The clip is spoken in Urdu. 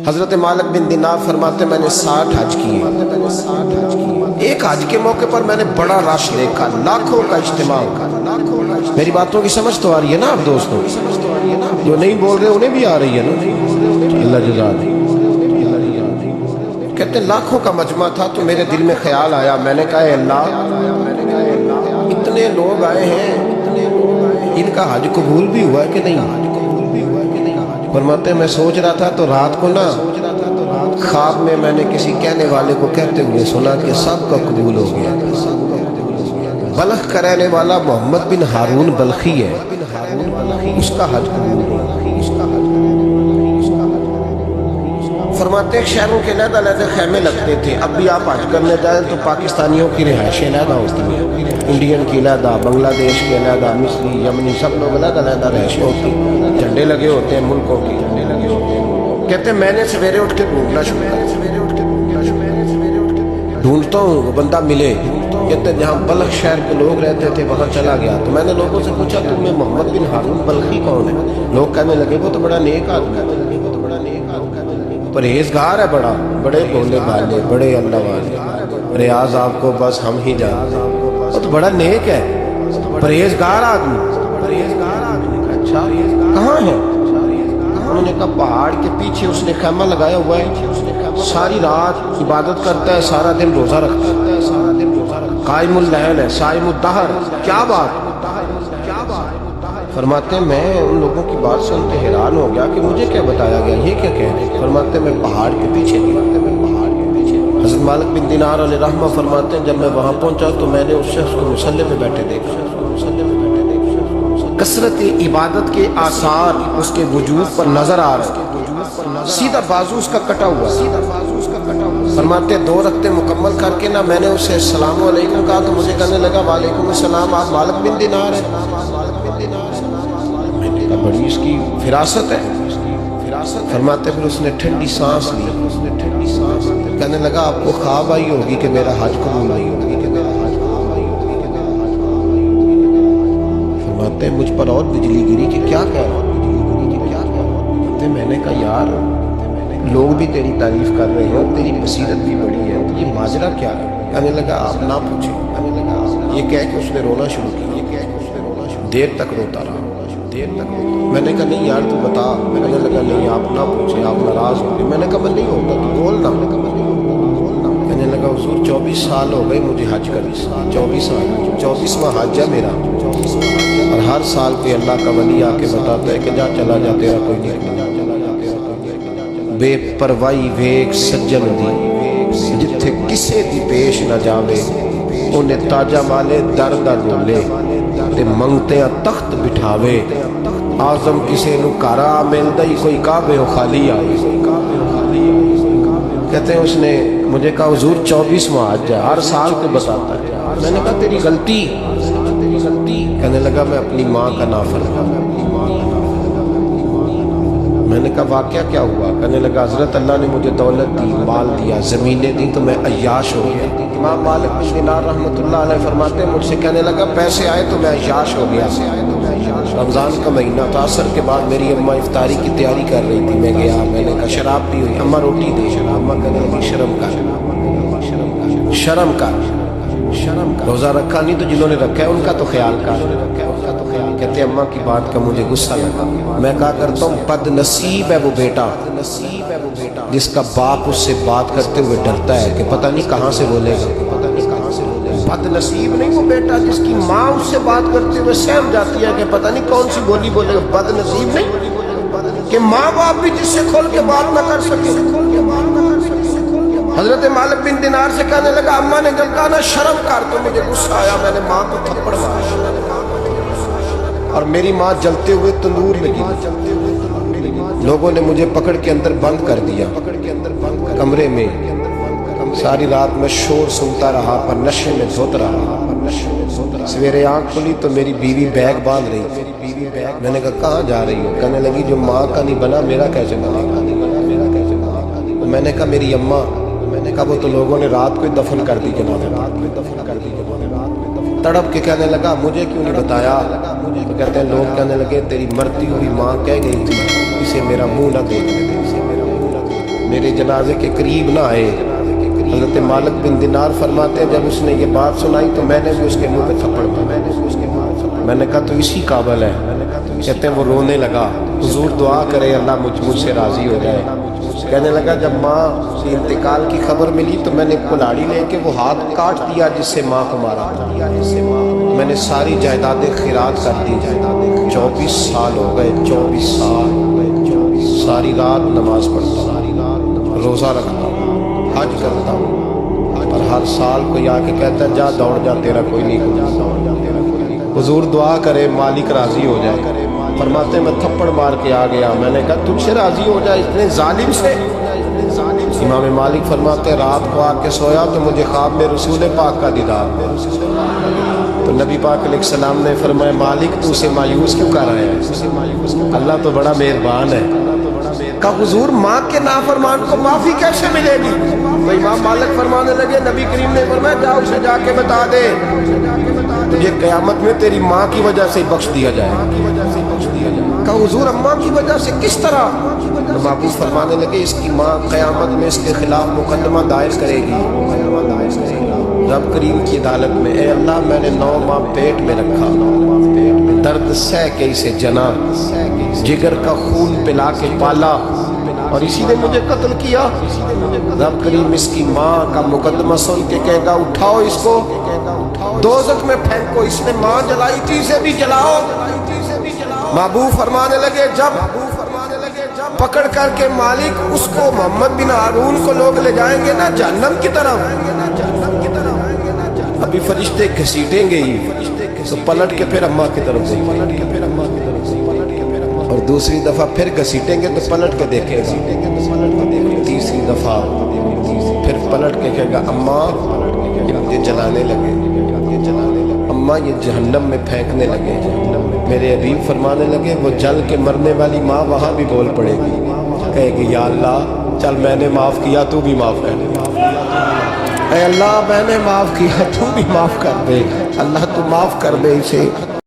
حضرت مالک بن دینار فرماتے میں نے 60 حج کیے. ایک حج کے موقع پر میں نے بڑا رش دیکھا، لاکھوں کا اجتماع. میری باتوں کی سمجھ تو آ رہی ہے نا آپ دوستوں؟ جو نہیں بول رہے انہیں بھی آ رہی ہے نا؟ اللہ جزا دے. کہتے لاکھوں کا مجمع تھا تو میرے دل میں خیال آیا، میں نے کہا اے اللہ، اتنے لوگ آئے ہیں، ان کا حج قبول بھی ہوا ہے کہ نہیں؟ فرماتے ہیں میں سوچ رہا تھا تو رات کو نا خواب میں نے کسی کہنے والے کو کہتے ہوئے سنا کہ سب کا قبول ہو گیا. بلخ کا رہنے والا محمد بن ہارون بلخی ہے، اس کا حج قبول ہوا. فرماتے ہیں شہروں کے علیحدہ علیحدہ خیمے لگتے تھے. اب بھی آپ حج کرنے جائیں تو پاکستانیوں کی رہائشیں علیحدہ ہوتی ہیں، انڈین کی علیحدہ، بنگلہ دیش کی علیحدہ، مصری، یمنی، سب لوگ علیحدہ علیحدہ رہائشیں ہوتی ہیں، جھنڈے لگے ہوتے ہیں ملکوں کے. کہتے ہیں میں نے سویرے اٹھ کے ڈھونڈنا شروع کیا، ڈھونڈتا ہوں وہ بندہ ملے. کہتے ہیں جہاں بلخ شہر کے لوگ رہتے تھے وہاں چلا گیا تو میں نے لوگوں سے پوچھا تمہیں محمد بن ہارون بلخی کون ہے؟ لوگ کہنے لگے وہ تو بڑا نیک آدمی ہے، پرہیزگار ہے، بڑے بولنے والے، بڑے اللہ والے، ریاض آپ کو بس ہم ہی جانتے ہیں، وہ تو بڑا نیک ہے، پرہیزگار آدمی. اچھا کہاں ہے؟ انہوں نے کہا پہاڑ کے پیچھے اس نے خیمہ لگایا ہوا ہے، ساری رات عبادت کرتا ہے، سارا دن روزہ رکھتا ہے، قائم اللیل ہے، صائم الدہر. کیا بات؟ فرماتے ہیں میں ان لوگوں کی بات سن کے حیران ہو گیا کہ مجھے کیا بتایا گیا، یہ کیا کہہ رہے ہیں؟ فرماتے ہیں میں پہاڑ کے پیچھے گیا. حضرت مالک بن دینار علیہ رحمہ فرماتے ہیں جب میں وہاں پہنچا تو میں نے اس شخص کو مصلی پہ بیٹھے دیکھا. کثرت عبادت کے آثار اس کے وجود پر نظر آ رہے، سیدھا بازو اس کا کٹا ہوا. فرماتے ہیں 2 رکعتیں مکمل کر کے نا میں نے اسے السلام علیکم کہا تو مجھے کہنے لگا وعلیکم السلام، آپ مالک بن دینار ہیں؟ بڑی اس کی فراست ہے. فرماتے پھر اس نے ٹھنڈی سانس لی، کہنے لگا آپ کو خواب آئی ہوگی کہ میرا حج قبول آئی ہوگی. فرماتے ہیں مجھ پر اور بجلی گری کہ کیا کہہ رہا. میں نے کہا یار لوگ بھی تیری تعریف کر رہے ہیں، تیری بصیرت بھی بڑی ہے، یہ ماجرا کیا ہے؟ کہنے لگا آپ نہ پوچھیں. یہ کہہ کے اس نے رونا شروع کیا، دیر تک روتا رہا. میں نے کہا نہیں یار تو بتا. کہنے لگا نہیں آپ نہ پوچھیں، آپ ناراض ہوں گے. میں نے کہا میں نہیں ہوتا تو بولنا. کہنے لگا حضور 24 سال ہو گئے مجھے حج کرنے، 24واں حج ہے میرا، اور ہر سال پہ اللہ کا ولی آ کے بتاتا ہے کہ جا چلا جا تیرا کوئی نہیں. بے پروائی ویک سجن دی جتھے کسے دی پیش نہ جاوے، انہیں تاجہ مالے در دا رولے تے منگتیاں تخت بٹھاوے. آزم کسے نو کارا ملدا ہی کوئی کعبے ہو خالی آئے. کہتے ہیں اس نے مجھے کہا حضور 24واں حج ہے، ہر سال کو بتاتا ہے. میں نے کہا تیری غلطی. کہنے لگا میں اپنی ماں کا نافرمان. میں نے کہا واقعہ کیا ہوا؟ کہنے لگا حضرت اللہ نے مجھے دولت دی، مال دیا، زمینیں دی تو میں عیاش ہو گیا. امام مالک بن دینار رحمۃ اللہ علیہ فرماتے ہیں مجھ سے کہنے لگا پیسے آئے تو میں عیاش ہو گیا. رمضان کا مہینہ تھا، عصر کے بعد میری اماں افطاری کی تیاری کر رہی تھی. میں گیا، میں نے کہا شراب پی ہوئی، اماں روٹی دے. اماں کہنے لگی شرم کر، روزہ رکھا نہیں تو جنہوں نے رکھا ہے ان کا تو خیال کر. کہتے اماں کی بات کا مجھے غصہ لگا. میں کہا کرتا ہوں بد نصیب ہے وہ بیٹا جس کا باپ اس سے بات کرتے ہوئے ڈرتا ہے کہ پتہ نہیں کہاں سے بولے گا. بد نصیب نہیں وہ بیٹا جس کی ماں اس سے بات کرتے ہوئے سہم جاتی ہے کہ پتہ نہیں کون سی بولی بولے گا. بد نصیب نہیں کہ ماں باپ بھی جس سے کھول کے بات نہ کر سکے. حضرت مالک بن دینار سے کہنے لگا اماں نے جب کہا نا شرم کر تو مجھے غصہ آیا، میں نے ماں کو تھپڑ مارا اور میری ماں جلتے ہوئے تندور میں گری. لوگوں نے مجھے پکڑ کے اندر بند کر دیا کمرے میں. ساری رات میں شور سنتا رہا پر نشے میں دھوت رہا. سویرے آنکھ کھلی تو میری بیوی بیگ باندھ رہی تھی. میں نے کہا کہاں جا رہی ہو؟ کہنے لگی جو ماں کا نہیں بنا میرا کیسے بنے گا؟ میں نے کہا میری اماں. میں نے کہا وہ تو لوگوں نے رات کو ہی دفن کر دی جناب. تڑپ کے کہنے لگا مجھے کیوں نہیں بتایا؟ تو کہتے ہیں لوگ کہنے لگے تیری مرتی ہوئی ماں کہہ گئی تھی اسے میرا منہ نہ دیکھنے دے. میرے جنازے کے قریب نہ آئے۔ حضرت مالک بن دینار فرماتے ہیں جب اس نے یہ بات سنائی تو میں نے بھی اس کے منہ پہ تھپڑ مارا۔ میں نے کہا تو اسی قابل ہے۔ کہتے ہیں وہ رونے لگا، حضور دعا کرے اللہ مجھ سے راضی ہو جائے۔ کہنے لگا جب ماں کے انتقال کی خبر ملی تو میں نے کلاڑی لے کے وہ ہاتھ کاٹ دیا جس سے ماں کو مارا تھا۔ میں نے ساری جائیدادیں خیرات کر دی۔ 24 سال ہو گئے، 24 سال ساری رات نماز پڑھتا ہوں، روزہ رکھتا ہوں، حج کرتا ہوں، اور ہر سال کوئی آ کے کہتا ہے جا دوڑ جا تیرا کوئی نہیں۔ حضور دعا کرے مالک راضی ہو جائے۔ فرماتے میں تھپڑ مار کے آ گیا، میں نے کہا تجھ سے راضی ہو جائے اتنے ظالم سے؟ امام مالک فرماتے رات کو آ کے سویا تو مجھے خواب میں رسول پاک کا دیدار ہوا۔ تو نبی پاک علیہ السلام نے فرمایا مالک تو اسے مایوس کیوں کر رہے ہیں؟ اللہ تو بڑا مہربان ہے۔ کہا حضور ماں کے نافرمان کو معافی کیسے ملے گی؟ تو امام مالک فرمانے لگے نبی کریم نے فرمایا جا اسے جا کے بتا دے تجھے قیامت میں تیری ماں کی وجہ سے بخش دیا جائے۔ کہا حضور اماں کی وجہ سے کس طرح؟ تو محبوب فرمانے لگے اس کی ماں قیامت میں اس کے خلاف مقدمہ دائر کرے گی رب کریم کی عدالت میں، اے اللہ میں نے 9 ماہ پیٹ میں رکھا، درد سہ کے اسے جنا، جگر کا خون پلا کے پالا، اور اسی نے مجھے قتل کیا۔ رب کریم اس کی ماں کا مقدمہ سن کے کہے گا اٹھاؤ اس کو دوزخ میں پھینکو، اس نے ماں جلائی تھی اسے بھی جلاؤ۔ محبوب فرمانے لگے جب پکڑ کر کے مالک اس کو محمد بن ہارون کو لوگ لے جائیں گے نا جہنم کی طرف، ابھی فرشتے گھسیٹیں گے ہی تو پلٹ کے پھر اماں کی طرف دیکھیں گے، اور دوسری دفعہ پھر گھسیٹیں گے تو پلٹ کے دیکھے گا، تیسری دفعہ پھر پلٹ کے کہے گا اماں یہ مجھے جلانے لگے، اماں یہ جہنم میں پھینکنے لگے۔ میرے حبیب فرمانے لگے وہ جل کے مرنے والی ماں وہاں بھی بول پڑے گی، کہے گی یا اللہ چل میں نے معاف کیا تو بھی معاف کر دے، اے اللہ میں نے معاف کیا تو بھی معاف کر دے، اللہ تو معاف کر دے اسے۔